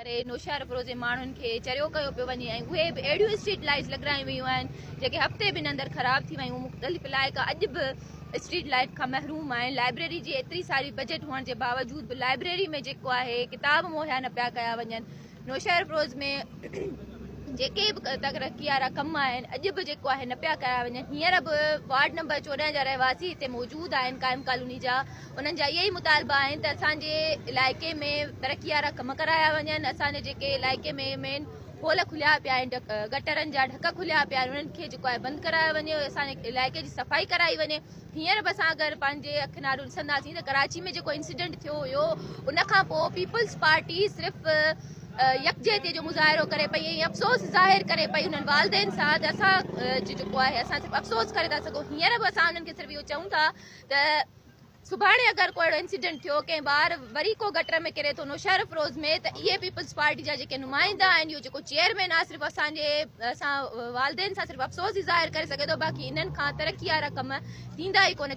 करे नौशहर अफरोज़ जे माण्हुनि खे चरियो कयो पियो वञे ऐं उहे बि अहिड़ियूं स्ट्रीट लाइट्स लॻायूं वियूं आहिनि जेके हफ़्ते ॿिनि अंदरि ख़राब थी वियूं। मुख़्तलिफ़ इलाइक़ा अॼु बि स्ट्रीट लाइट खां महरूम आहिनि। लाइब्रेरी जी एतिरी सारी बजट हुअण जे बावजूद बि लाइब्रेरी में जेको आहे किताब मुहैया न पिया कया वञनि। नौशहर अफरोज़ में जेके बि तरक़ी वारा कम आहिनि अॼु बि जेको आहे न पिया कया वञनि। हींअर बि वार्ड नंबर 14 जा रहवासी हिते मौजूदु आहिनि क़ाइम कॉलोनी जा। उन्हनि जा इहे ई मुतालबा आहिनि त असांजे इलाइक़े में तरक़ी वारा कम कराया वञनि। असांजे जेके इलाइक़े में मेन होल खुलिया पिया आहिनि, गटरनि जा ढक खुलिया पिया आहिनि, उन्हनि खे जेको आहे बंदि करायो वञे। असांजे इलाइक़े जी सफ़ाई कराई वञे। हींअर बि असां अगरि पंहिंजे अखिनारू ॾिसंदासीं त कराची में जेको इंसिडेंट थियो हुयो उनखां पोइ पीपल्स पार्टी सिर्फ़ु यकजहती जो मुज़ाहिरो करे पई ऐं अफ़सोस ज़ाहिर करे पई उन्हनि वालदेन सां त असां जेको आहे असां सिर्फ़ु अफ़सोस करे था सघूं। हींअर बि असां उन्हनि खे सिर्फ़ु इहो चऊं था त सुभाणे अगरि को अहिड़ो इंसिडेंट थियो कंहिं ॿार वरी को गटर में किरे थो नौशहर अफरोज़ में त इहे पीपल्स पार्टी जा जेके नुमाइंदा आहिनि, इहो जेको चेयरमैन आहे, सिर्फ़ु असां वालदेन सां सिर्फ़ु अफ़सोस ई ज़ाहिर करे सघे थो। बाक़ी इन्हनि खां तरक़ी वारा कम थींदा ई कोन्हे।